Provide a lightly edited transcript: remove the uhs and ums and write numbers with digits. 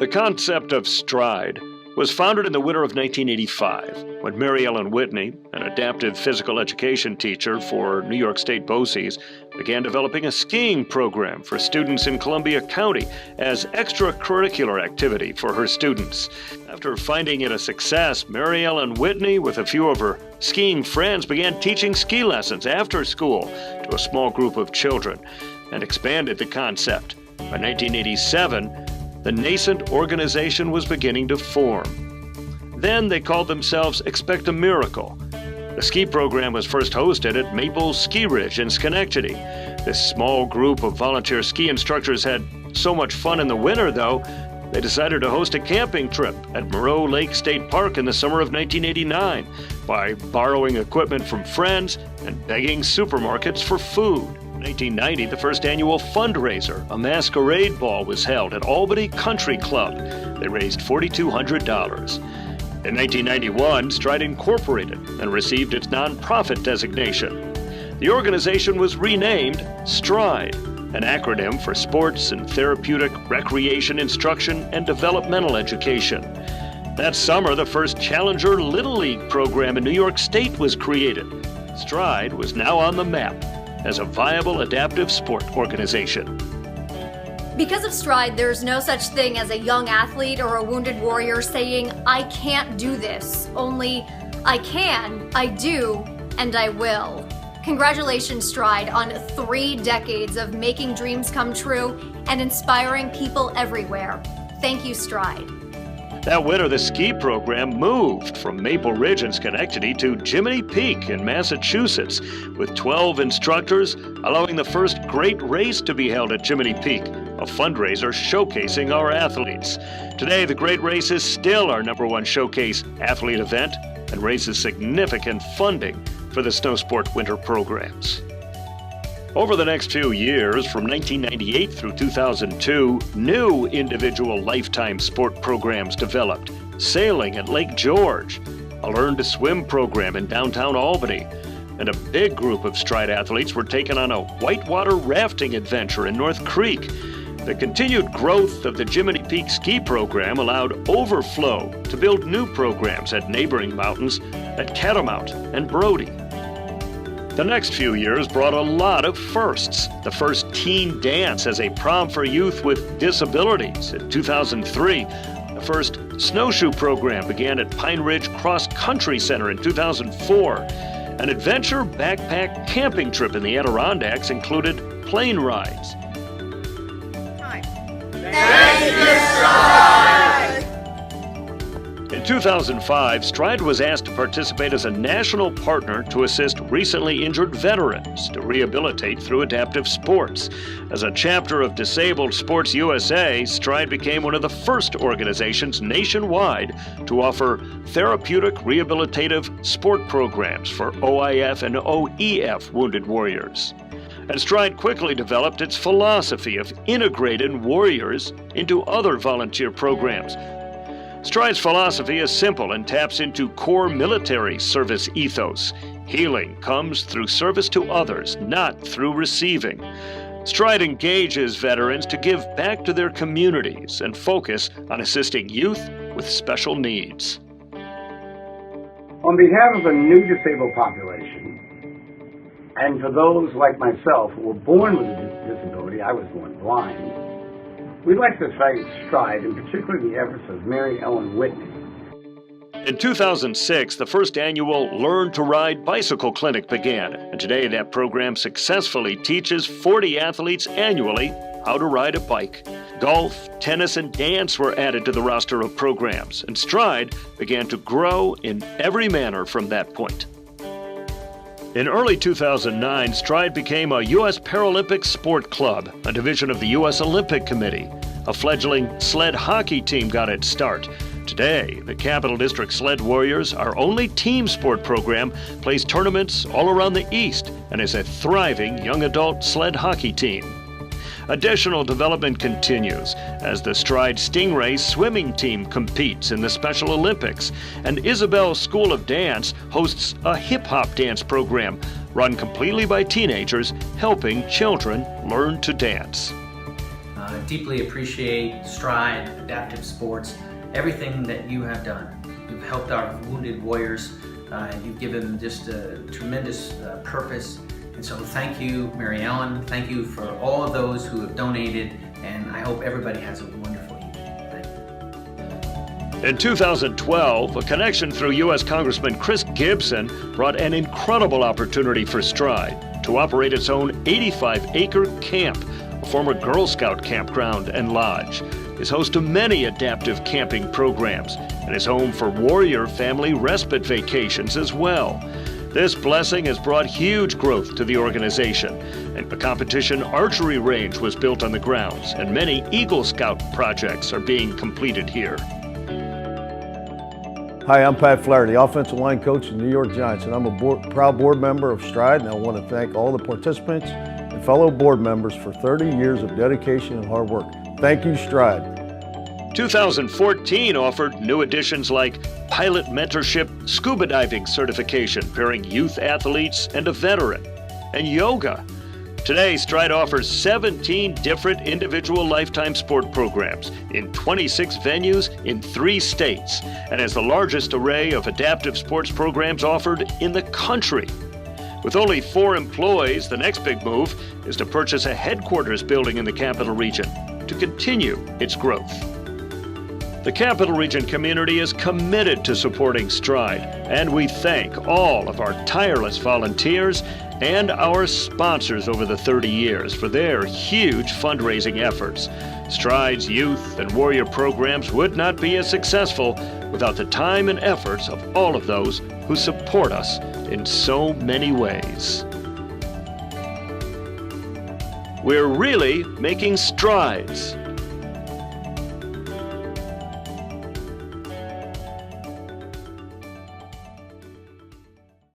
The concept of Stride was founded in the winter of 1985 when Mary Ellen Whitney, an adaptive physical education teacher for New York State BOCES, began developing a skiing program for students in Columbia County as extracurricular activity for her students. After finding it a success, Mary Ellen Whitney, with a few of her skiing friends, began teaching ski lessons after school to a small group of children and expanded the concept. By 1987, the nascent organization was beginning to form. Then they called themselves Expect a Miracle. The ski program was first hosted at Maple Ski Ridge in Schenectady. This small group of volunteer ski instructors had so much fun in the winter, though, they decided to host a camping trip at Moreau Lake State Park in the summer of 1989 by borrowing equipment from friends and begging supermarkets for food. In 1990, the first annual fundraiser, a masquerade ball, was held at Albany Country Club. They raised $4,200. In 1991, Stride Incorporated and received its nonprofit designation. The organization was renamed Stride, an acronym for Sports and Therapeutic Recreation Instruction and Developmental Education. That summer, the first Challenger Little League program in New York State was created. Stride was now on the map as a viable adaptive sport organization. Because of Stride, there's no such thing as a young athlete or a wounded warrior saying, "I can't do this," only, "I can, I do, and I will." Congratulations, Stride, on 3 decades of making dreams come true and inspiring people everywhere. Thank you, Stride. That winter, the ski program moved from Maple Ridge in Schenectady to Jiminy Peak in Massachusetts, with 12 instructors, allowing the first great race to be held at Jiminy Peak, a fundraiser showcasing our athletes. Today, the Great Race is still our #1 showcase athlete event and raises significant funding for the snow sport winter programs. Over the next few years, from 1998 through 2002, new individual lifetime sport programs developed. Sailing at Lake George, a learn-to-swim program in downtown Albany, and a big group of Stride athletes were taken on a whitewater rafting adventure in North Creek. The continued growth of the Jiminy Peak ski program allowed Overflow to build new programs at neighboring mountains at Catamount and Brody. The next few years brought a lot of firsts. The first teen dance as a prom for youth with disabilities in 2003. The first snowshoe program began at Pine Ridge Cross Country Center in 2004. An adventure backpack camping trip in the Adirondacks included plane rides. Thank you, Stride! In 2005, Stride was asked to participate as a national partner to assist recently injured veterans to rehabilitate through adaptive sports. As a chapter of Disabled Sports USA, Stride became one of the first organizations nationwide to offer therapeutic rehabilitative sport programs for OIF and OEF wounded warriors. And Stride quickly developed its philosophy of integrating warriors into other volunteer programs. Stride's philosophy is simple and taps into core military service ethos. Healing comes through service to others, not through receiving. Stride engages veterans to give back to their communities and focus on assisting youth with special needs. On behalf of the new disabled population, and for those like myself who were born with a disability, I was born blind, we'd like to thank Stride, and particularly the efforts of Mary Ellen Whitney. In 2006, the first annual Learn to Ride Bicycle Clinic began, and today that program successfully teaches 40 athletes annually how to ride a bike. Golf, tennis, and dance were added to the roster of programs, and Stride began to grow in every manner from that point. In early 2009, Stride became a U.S. Paralympic Sport Club, a division of the U.S. Olympic Committee. A fledgling sled hockey team got its start. Today, the Capital District Sled Warriors, our only team sport program, plays tournaments all around the East and is a thriving young adult sled hockey team. Additional development continues as the Stride Stingray swimming team competes in the Special Olympics, and Isabel School of Dance hosts a hip-hop dance program run completely by teenagers helping children learn to dance. deeply appreciate Stride, Adaptive Sports, everything that you have done. You've helped our wounded warriors. You've given them just a tremendous purpose. And so thank you, Mary Ellen. Thank you for all of those who have donated. And I hope everybody has a wonderful evening. Thank you. In 2012, a connection through U.S. Congressman Chris Gibson brought an incredible opportunity for Stride to operate its own 85-acre camp, a former Girl Scout campground and lodge, is host to many adaptive camping programs, and is home for warrior family respite vacations as well. This blessing has brought huge growth to the organization, and a competition archery range was built on the grounds, and many Eagle Scout projects are being completed here. Hi, I'm Pat Flaherty, offensive line coach of the New York Giants, and I'm a proud board member of Stride, and I want to thank all the participants and fellow board members for 30 years of dedication and hard work. Thank you, Stride. 2014 offered new additions like pilot mentorship, scuba diving certification, pairing youth athletes and a veteran, and yoga. Today, Stride offers 17 different individual lifetime sport programs in 26 venues in 3 states, and has the largest array of adaptive sports programs offered in the country. With only 4 employees, the next big move is to purchase a headquarters building in the Capital Region to continue its growth. The Capital Region community is committed to supporting Stride, and we thank all of our tireless volunteers and our sponsors over the 30 years for their huge fundraising efforts. Stride's youth and warrior programs would not be as successful without the time and efforts of all of those who support us in so many ways. We're really making strides.